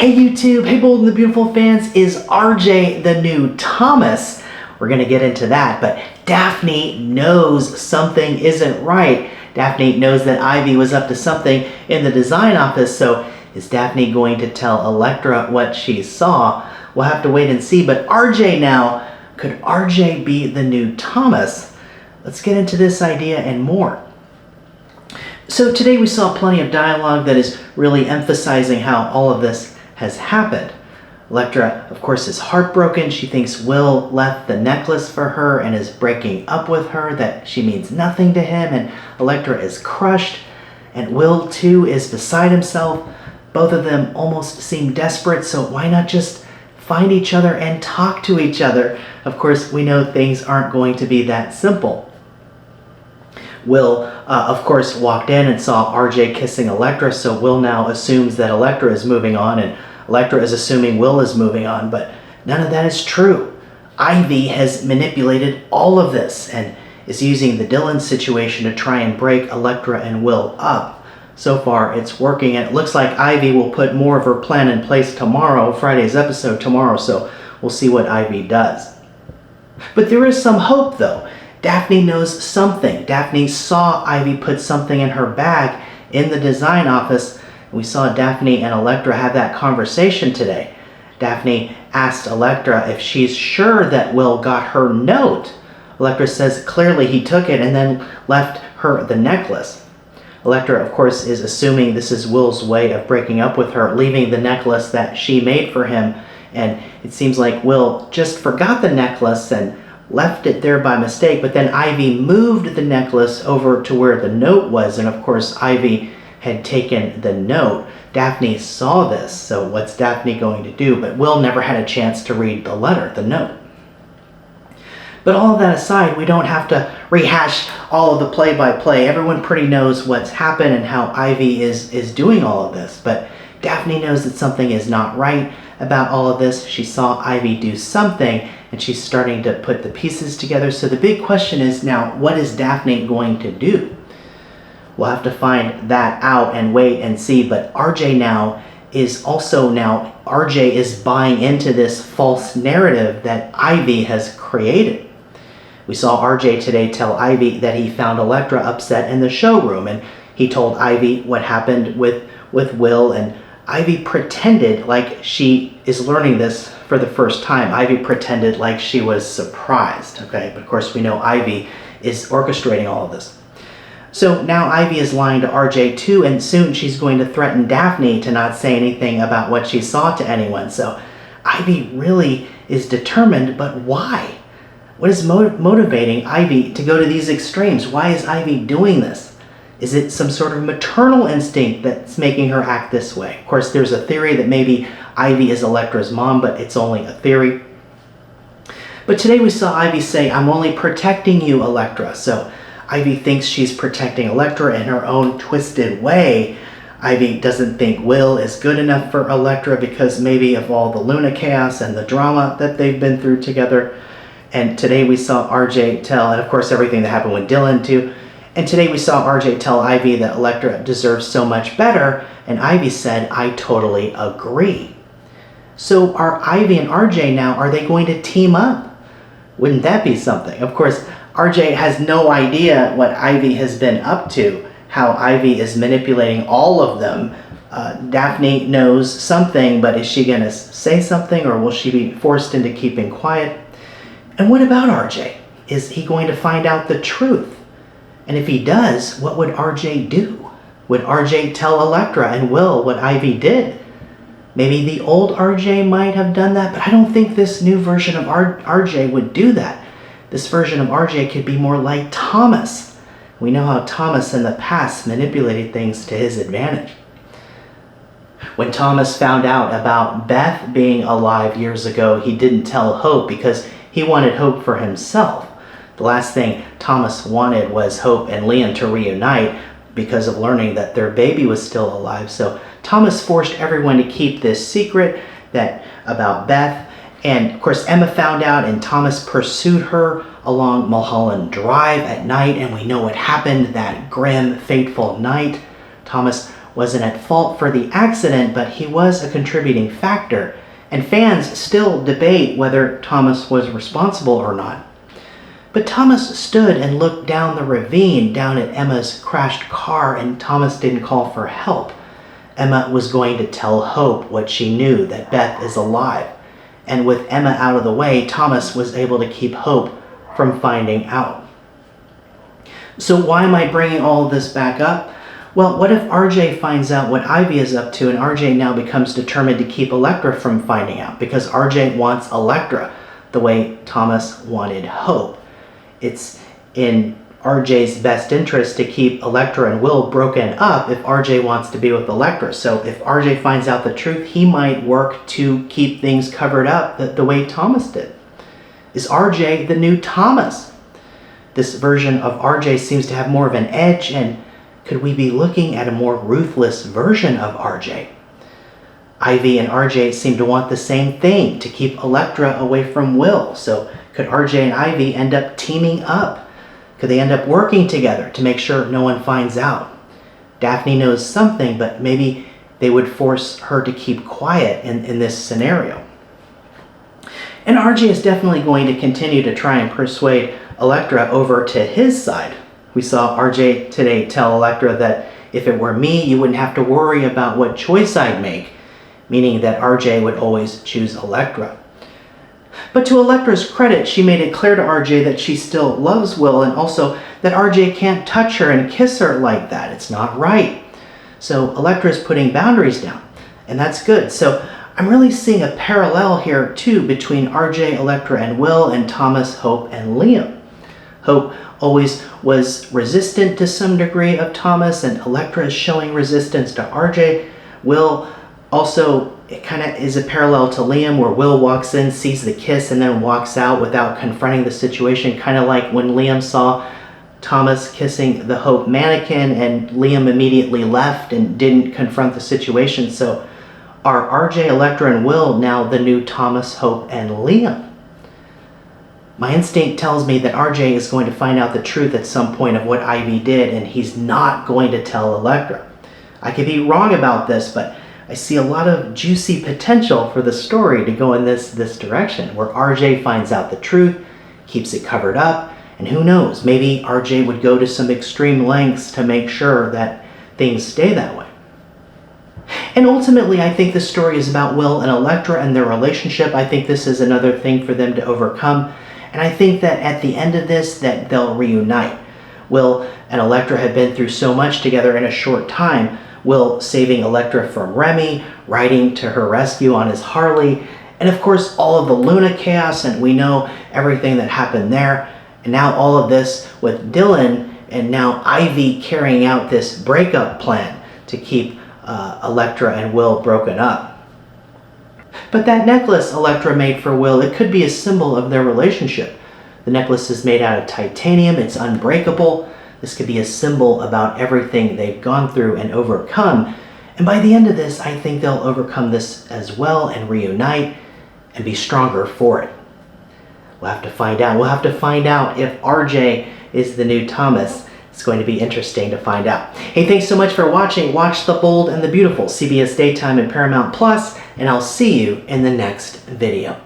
Hey YouTube, hey Bold and the Beautiful fans, is RJ the new Thomas? We're gonna get into that, but Daphne knows something isn't right. Daphne knows that Ivy was up to something in the design office, so is Daphne going to tell Electra what she saw? We'll have to wait and see, but RJ now, could RJ be the new Thomas? Let's get into this idea and more. So today we saw plenty of dialogue that is really emphasizing how all of this has happened. Electra, of course, is heartbroken. She thinks Will left the necklace for her and is breaking up with her, that she means nothing to him, and Electra is crushed. And Will, too, is beside himself. Both of them almost seem desperate, so why not just find each other and talk to each other? Of course, we know things aren't going to be that simple. Will, of course, walked in and saw RJ kissing Electra, so Will now assumes that Electra is moving on, and Electra is assuming Will is moving on, but none of that is true. Ivy has manipulated all of this and is using the Dylan situation to try and break Electra and Will up. So far, it's working, and it looks like Ivy will put more of her plan in place tomorrow, Friday's episode tomorrow, so we'll see what Ivy does. But there is some hope, though. Daphne knows something. Daphne saw Ivy put something in her bag in the design office. We saw Daphne and Electra have that conversation today. Daphne asked Electra if she's sure that Will got her note. Electra says clearly he took it and then left her the necklace. Electra, of course, is assuming this is Will's way of breaking up with her, leaving the necklace that she made for him. And it seems like Will just forgot the necklace and left it there by mistake, but then Ivy moved the necklace over to where the note was, and of course Ivy had taken the note. Daphne saw this, so what's Daphne going to do? But Will never had a chance to read the letter, the note. But all of that aside, we don't have to rehash all of the play-by-play. Everyone pretty knows what's happened and how Ivy is doing all of this, but Daphne knows that something is not right about all of this. She saw Ivy do something, and she's starting to put the pieces together. So the big question is now, what is Daphne going to do? We'll have to find that out and wait and see, but RJ is buying into this false narrative that Ivy has created. We saw RJ today tell Ivy that he found Electra upset in the showroom, and he told Ivy what happened with Will, and Ivy pretended like she is learning this for the first time. Ivy pretended like she was surprised, okay? But of course we know Ivy is orchestrating all of this. So now Ivy is lying to RJ too, and soon she's going to threaten Daphne to not say anything about what she saw to anyone. So Ivy really is determined, but why? What is motivating Ivy to go to these extremes? Why is Ivy doing this? Is it some sort of maternal instinct that's making her act this way? Of course, there's a theory that maybe Ivy is Electra's mom, but it's only a theory. But today we saw Ivy say, "I'm only protecting you, Electra." So Ivy thinks she's protecting Electra in her own twisted way. Ivy doesn't think Will is good enough for Electra because maybe of all the Luna chaos and the drama that they've been through together. And today we saw RJ tell, and of course everything that happened with Dylan too, and today we saw RJ tell Ivy that Electra deserves so much better, and Ivy said, "I totally agree." So are Ivy and RJ now, are they going to team up? Wouldn't that be something? Of course, RJ has no idea what Ivy has been up to, how Ivy is manipulating all of them. Daphne knows something, but is she gonna say something, or will she be forced into keeping quiet? And what about RJ? Is he going to find out the truth? And if he does, what would RJ do? Would RJ tell Electra and Will what Ivy did? Maybe the old RJ might have done that, but I don't think this new version of RJ would do that. This version of RJ could be more like Thomas. We know how Thomas in the past manipulated things to his advantage. When Thomas found out about Beth being alive years ago, he didn't tell Hope because he wanted Hope for himself. The last thing Thomas wanted was Hope and Liam to reunite because of learning that their baby was still alive. So Thomas forced everyone to keep this secret about Beth. And of course Emma found out, and Thomas pursued her along Mulholland Drive at night, and we know what happened that grim, fateful night. Thomas wasn't at fault for the accident, but he was a contributing factor, and fans still debate whether Thomas was responsible or not. But Thomas stood and looked down the ravine down at Emma's crashed car, and Thomas didn't call for help. Emma was going to tell Hope what she knew, that Beth is alive. And with Emma out of the way, Thomas was able to keep Hope from finding out. So why am I bringing all of this back up? Well, what if RJ finds out what Ivy is up to, and RJ now becomes determined to keep Electra from finding out because RJ wants Electra the way Thomas wanted Hope. It's in RJ's best interest to keep Electra and Will broken up if RJ wants to be with Electra. So if RJ finds out the truth, he might work to keep things covered up the way Thomas did. Is RJ the new Thomas? This version of RJ seems to have more of an edge, and could we be looking at a more ruthless version of RJ? Ivy and RJ seem to want the same thing, to keep Electra away from Will. So could RJ and Ivy end up teaming up? Could they end up working together to make sure no one finds out? Daphne knows something, but maybe they would force her to keep quiet in this scenario. And RJ is definitely going to continue to try and persuade Electra over to his side. We saw RJ today tell Electra that if it were me, you wouldn't have to worry about what choice I'd make, meaning that RJ would always choose Electra. But to Electra's credit, she made it clear to RJ that she still loves Will, and also that RJ can't touch her and kiss her like that. It's not right. So Electra's putting boundaries down, and that's good. So I'm really seeing a parallel here too between RJ, Electra, and Will, and Thomas, Hope, and Liam. Hope always was resistant to some degree of Thomas, and Electra is showing resistance to RJ. Will also, it kind of is a parallel to Liam, where Will walks in, sees the kiss, and then walks out without confronting the situation, kind of like when Liam saw Thomas kissing the Hope mannequin and Liam immediately left and didn't confront the situation. So are RJ, Electra, and Will now the new Thomas, Hope, and Liam? My instinct tells me that RJ is going to find out the truth at some point of what Ivy did, and he's not going to tell Electra. I could be wrong about this, but I see a lot of juicy potential for the story to go in this direction, where RJ finds out the truth, keeps it covered up, and who knows, maybe RJ would go to some extreme lengths to make sure that things stay that way. And ultimately, I think the story is about Will and Electra and their relationship. I think this is another thing for them to overcome. And I think that at the end of this, that they'll reunite. Will and Electra have been through so much together in a short time. Will saving Electra from Remy, riding to her rescue on his Harley, and of course all of the Luna chaos, and we know everything that happened there. And now all of this with Dylan, and now Ivy carrying out this breakup plan to keep Electra and Will broken up. But that necklace Electra made for Will, it could be a symbol of their relationship. The necklace is made out of titanium, it's unbreakable. This could be a symbol about everything they've gone through and overcome. And by the end of this, I think they'll overcome this as well and reunite and be stronger for it. We'll have to find out. We'll have to find out if RJ is the new Thomas. It's going to be interesting to find out. Hey, thanks so much for watching. Watch The Bold and the Beautiful, CBS Daytime and Paramount Plus, and I'll see you in the next video.